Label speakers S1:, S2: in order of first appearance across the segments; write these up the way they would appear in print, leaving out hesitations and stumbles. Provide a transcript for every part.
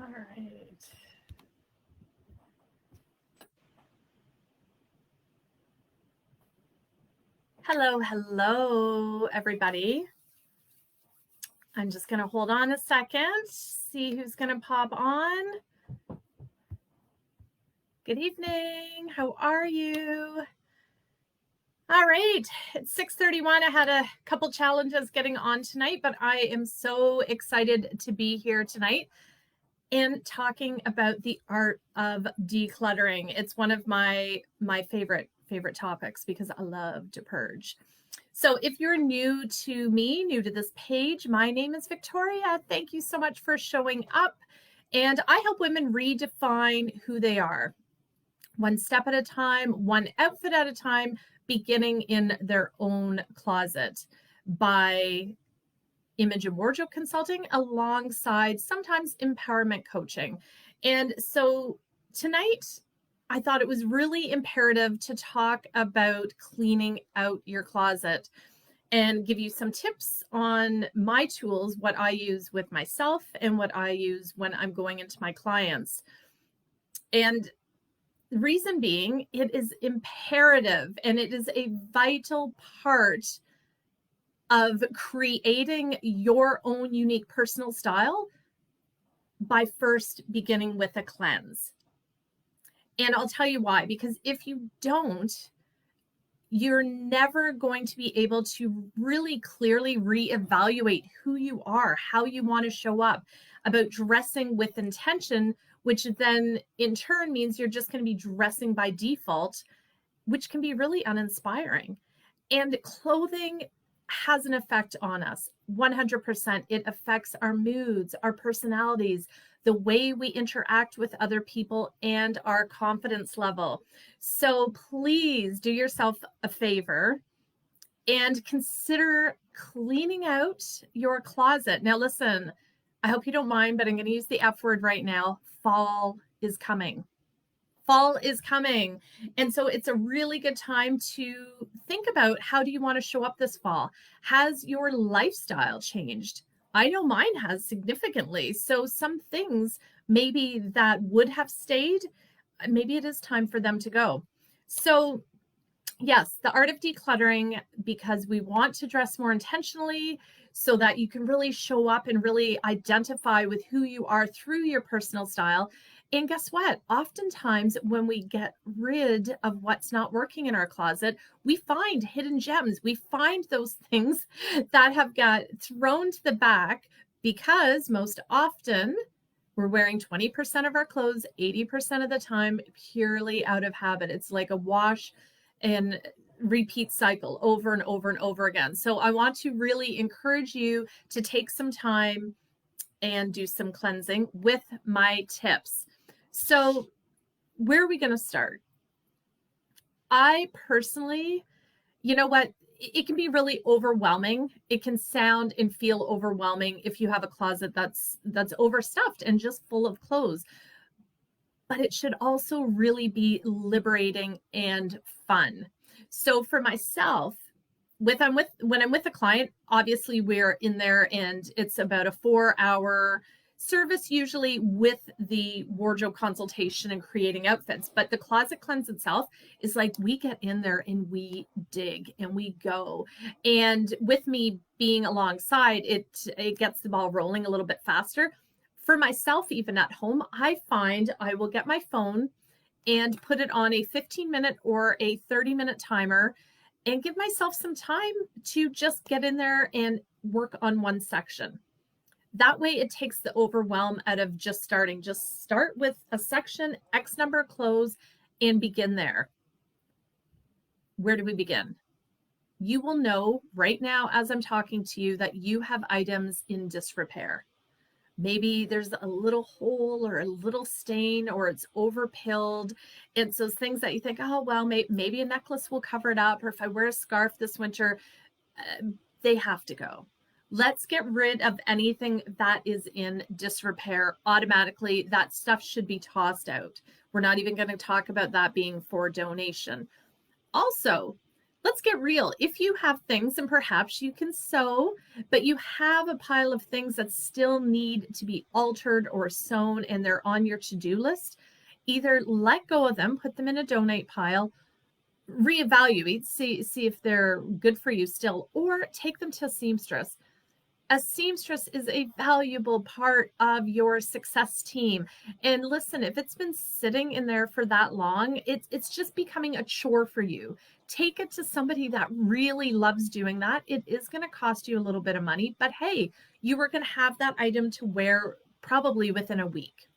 S1: All right. Hello, everybody. I'm just going to hold on a second, see who's going to pop on. Good evening. How are you? All right. It's 6:31. I had a couple challenges getting on tonight, but I am so excited to be here tonight and talking about the art of decluttering. It's one of my favorite topics because I love to purge. So if you're new to me, new to this page, my name is Victoria. Thank you so much for showing up. And I help women redefine who they are, one step at a time, one outfit at a time, beginning in their own closet by image and wardrobe consulting alongside sometimes empowerment coaching. And so tonight, I thought it was really imperative to talk about cleaning out your closet and give you some tips on my tools, what I use with myself and what I use when I'm going into my clients. And the reason being, it is imperative and it is a vital part of creating your own unique personal style by first beginning with a cleanse. And I'll tell you why, because if you don't, you're never going to be able to really clearly reevaluate who you are, how you want to show up, about dressing with intention, which then in turn means you're just going to be dressing by default, which can be really uninspiring. And clothing has an effect on us. 100%. It affects our moods, our personalities, the way we interact with other people, and our confidence level. So please do yourself a favor and consider cleaning out your closet. Now, listen, I hope you don't mind, but I'm going to use the F word right now. Fall is coming. Fall is coming. And so it's a really good time to think about, how do you want to show up this fall? Has your lifestyle changed? I know mine has significantly. So some things maybe that would have stayed, maybe it is time for them to go. So yes, the art of decluttering, because we want to dress more intentionally so that you can really show up and really identify with who you are through your personal style. And guess what? Oftentimes when we get rid of what's not working in our closet, we find hidden gems. We find those things that have got thrown to the back because most often we're wearing 20% of our clothes 80% of the time purely out of habit. It's like a wash and repeat cycle over and over and over again. So I want to really encourage you to take some time and do some cleansing with my tips. So where are we going to start? I personally, you know what? It can be really overwhelming. It can sound and feel overwhelming if you have a closet that's overstuffed and just full of clothes. But it should also really be liberating and fun. So for myself, when I'm with a client, obviously we're in there and it's about a 4-hour service, usually with the wardrobe consultation and creating outfits. But the closet cleanse itself is like we get in there and we dig and we go. And with me being alongside, it gets the ball rolling a little bit faster. For myself, even at home, I find I will get my phone and put it on a 15-minute or a 30-minute timer and give myself some time to just get in there and work on one section. That way it takes the overwhelm out of just starting. Just start with a section, X number of clothes, and begin there. Where do we begin? You will know right now as I'm talking to you that you have items in disrepair. Maybe there's a little hole or a little stain or it's overpilled. It's those things that you think, oh, well, maybe a necklace will cover it up. Or if I wear a scarf this winter, they have to go. Let's get rid of anything that is in disrepair automatically. That stuff should be tossed out. We're not even going to talk about that being for donation. Also, let's get real. If you have things, and perhaps you can sew, but you have a pile of things that still need to be altered or sewn and they're on your to-do list, either let go of them, put them in a donate pile, reevaluate, see if they're good for you still, or take them to a seamstress. A seamstress is a valuable part of your success team. And listen, if it's been sitting in there for that long, it's just becoming a chore for you. Take it to somebody that really loves doing that. It is going to cost you a little bit of money, but hey, you were going to have that item to wear probably within a week.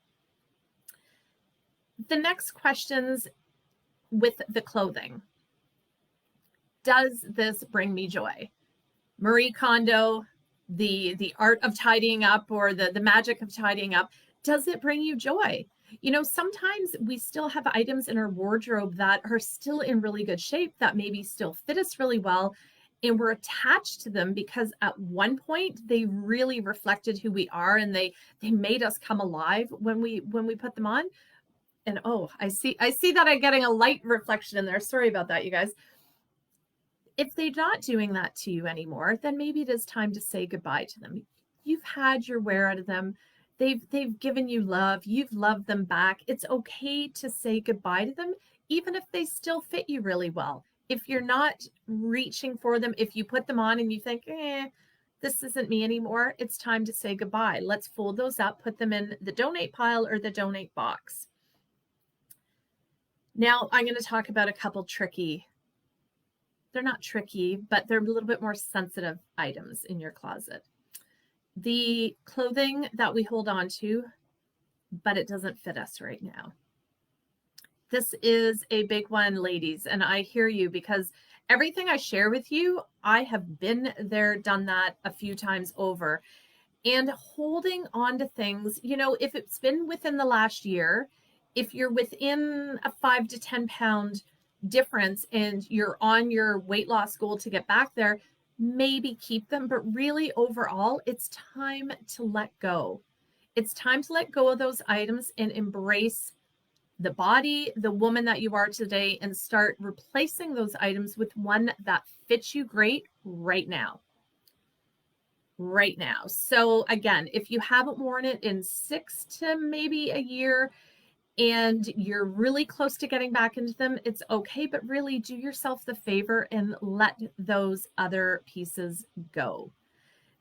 S1: The next questions with the clothing. Does this bring me joy? Marie Kondo, the art of tidying up, or the magic of tidying up, does it bring you joy? You know, sometimes we still have items in our wardrobe that are still in really good shape, that maybe still fit us really well, and we're attached to them because at one point they really reflected who we are, and they made us come alive when we put them on. And oh, I see that I'm getting a light reflection in there. Sorry about that, you guys. If they're not doing that to you anymore, then maybe it is time to say goodbye to them. You've had your wear out of them. They've given you love. You've loved them back. It's okay to say goodbye to them, even if they still fit you really well. If you're not reaching for them, if you put them on and you think, this isn't me anymore, it's time to say goodbye. Let's fold those up, put them in the donate pile or the donate box. Now I'm going to talk about a couple tricky, they're not tricky, but they're a little bit more sensitive items in your closet. The clothing that we hold on to, but it doesn't fit us right now. This is a big one, ladies, and I hear you, because everything I share with you, I have been there, done that a few times over. And holding on to things, you know, if it's been within the last year, if you're within a 5 to 10 pound difference and you're on your weight loss goal to get back there, maybe keep them. But really, overall, it's time to let go. It's time to let go of those items and embrace the body, the woman that you are today, and start replacing those items with one that fits you great right now. Right now. So again, if you haven't worn it in 6 to maybe a year, and you're really close to getting back into them, it's okay, but really do yourself the favor and let those other pieces go.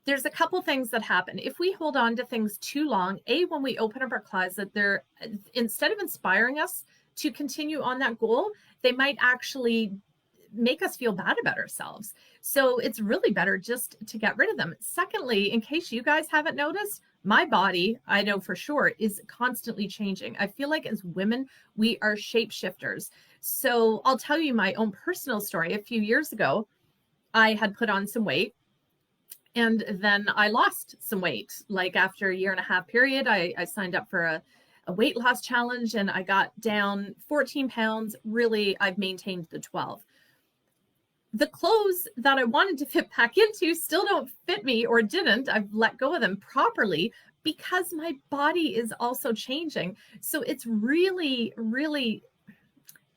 S1: There's a couple things that happen. If we hold on to things too long, when we open up our closet, they're, instead of inspiring us to continue on that goal, they might actually make us feel bad about ourselves. So it's really better just to get rid of them. Secondly, in case you guys haven't noticed, my body, I know for sure, is constantly changing. I feel like as women, we are shapeshifters. So I'll tell you my own personal story. A few years ago, I had put on some weight, and then I lost some weight. Like after a 1.5 year period, I signed up for a weight loss challenge, and I got down 14 pounds. Really, I've maintained the 12. The clothes that I wanted to fit back into still don't fit me, or didn't. I've let go of them properly because my body is also changing. So it's really, really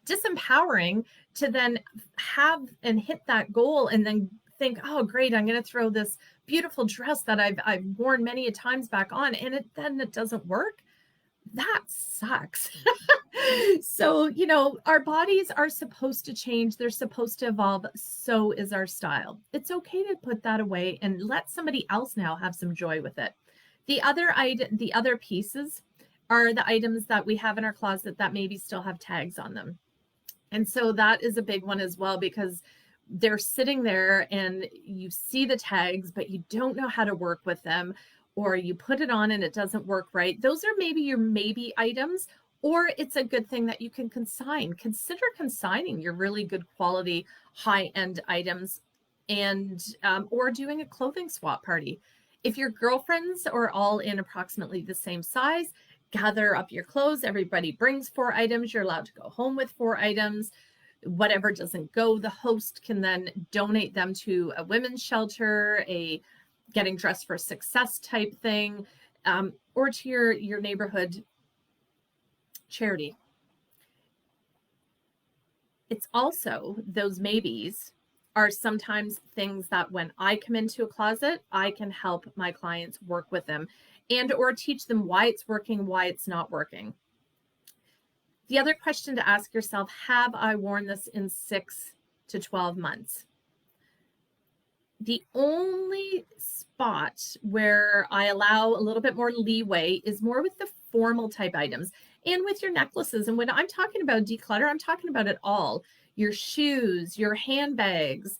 S1: disempowering to then have and hit that goal and then think, oh, great, I'm going to throw this beautiful dress that I've worn many a times back on, and then it doesn't work. That sucks. So, you know, our bodies are supposed to change. They're supposed to evolve. So is our style. It's okay to put that away and let somebody else now have some joy with it. The other pieces are the items that we have in our closet that maybe still have tags on them. And so that is a big one as well, because they're sitting there and you see the tags, but you don't know how to work with them, or you put it on and it doesn't work right. Those are maybe your maybe items, or it's a good thing that you can consign. Consider consigning your really good quality high-end items, and or doing a clothing swap party. If your girlfriends are all in approximately the same size, gather up your clothes. Everybody brings 4 items. You're allowed to go home with 4 items. Whatever doesn't go, the host can then donate them to a women's shelter, a getting dressed for success type thing, or to your neighborhood charity. It's also those maybes are sometimes things that when I come into a closet, I can help my clients work with them and or teach them why it's working, why it's not working. The other question to ask yourself, have I worn this in 6 to 12 months? The only spot where I allow a little bit more leeway is more with the formal type items and with your necklaces. And when I'm talking about declutter, I'm talking about it all. Your shoes, your handbags,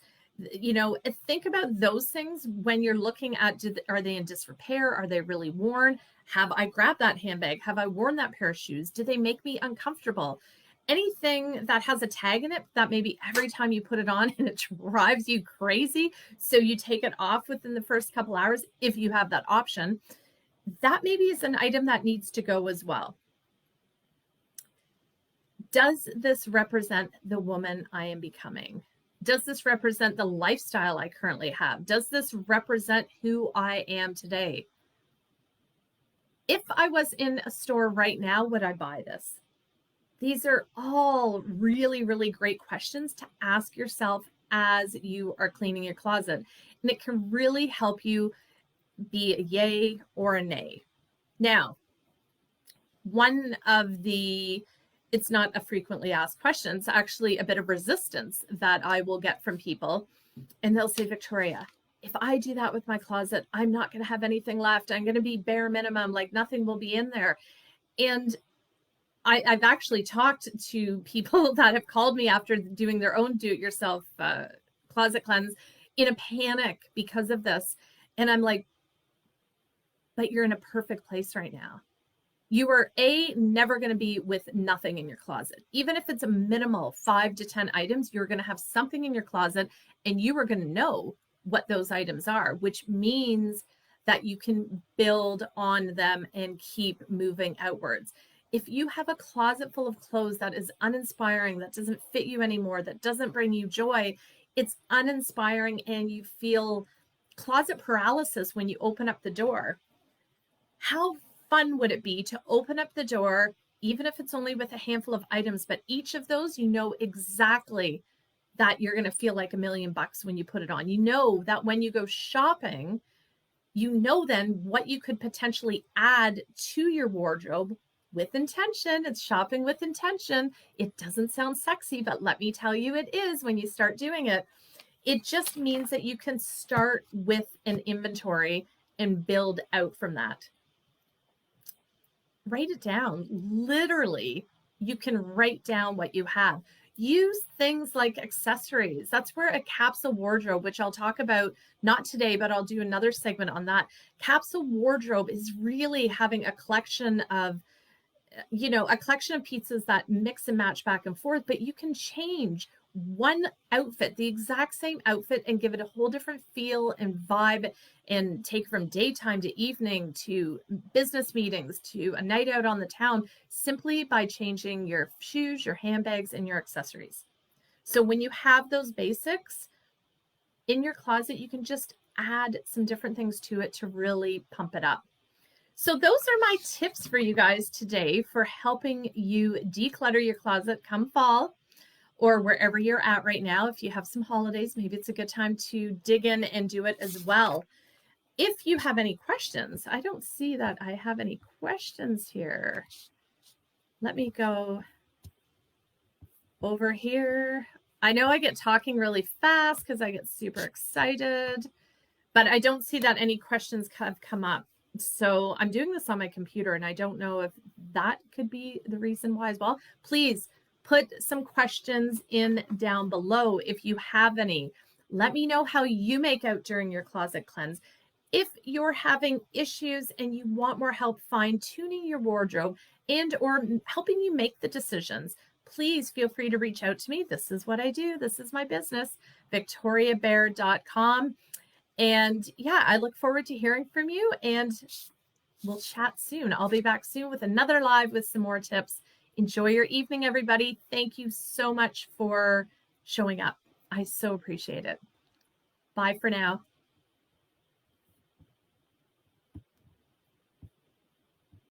S1: think about those things when you're looking at, are they in disrepair? Are they really worn? Have I grabbed that handbag? Have I worn that pair of shoes? Do they make me uncomfortable? Anything that has a tag in it that maybe every time you put it on and it drives you crazy, so you take it off within the first couple hours, if you have that option, that maybe is an item that needs to go as well. Does this represent the woman I am becoming? Does this represent the lifestyle I currently have? Does this represent who I am today? If I was in a store right now, would I buy this? These are all really, really great questions to ask yourself as you are cleaning your closet. And it can really help you be a yay or a nay. Now, it's not a frequently asked question, it's actually a bit of resistance that I will get from people. And they'll say, Victoria, if I do that with my closet, I'm not going to have anything left. I'm going to be bare minimum, like nothing will be in there. And I've actually talked to people that have called me after doing their own do-it-yourself closet cleanse in a panic because of this. And I'm like, but you're in a perfect place right now. You are never going to be with nothing in your closet. Even if it's a minimal 5 to 10 items, you're going to have something in your closet and you are going to know what those items are, which means that you can build on them and keep moving outwards. If you have a closet full of clothes that is uninspiring, that doesn't fit you anymore, that doesn't bring you joy, it's uninspiring and you feel closet paralysis when you open up the door. How fun would it be to open up the door, even if it's only with a handful of items, but each of those, you know exactly that you're going to feel like $1 million when you put it on. You know that when you go shopping, you know then what you could potentially add to your wardrobe with intention. It's shopping with intention. It doesn't sound sexy, but let me tell you, it is when you start doing it. It just means that you can start with an inventory and build out from that. Write it down. Literally, you can write down what you have. Use things like accessories. That's where a capsule wardrobe, which I'll talk about, not today, but I'll do another segment on that. Capsule wardrobe is really having a collection of pieces that mix and match back and forth, but you can change one outfit, the exact same outfit, and give it a whole different feel and vibe and take from daytime to evening to business meetings to a night out on the town, simply by changing your shoes, your handbags, and your accessories. So when you have those basics in your closet, you can just add some different things to it to really pump it up. So those are my tips for you guys today for helping you declutter your closet come fall, or wherever you're at right now. If you have some holidays, maybe it's a good time to dig in and do it as well. If you have any questions, I don't see that I have any questions here. Let me go over here. I know I get talking really fast because I get super excited, but I don't see that any questions have come up. So I'm doing this on my computer and I don't know if that could be the reason why as well. Please put some questions in down below if you have any. Let me know how you make out during your closet cleanse. If you're having issues and you want more help fine-tuning your wardrobe and or helping you make the decisions, please feel free to reach out to me. This is what I do. This is my business, victoriabaird.com. And yeah, I look forward to hearing from you and we'll chat soon. I'll be back soon with another live with some more tips. Enjoy your evening, everybody. Thank you so much for showing up. I so appreciate it. Bye for now.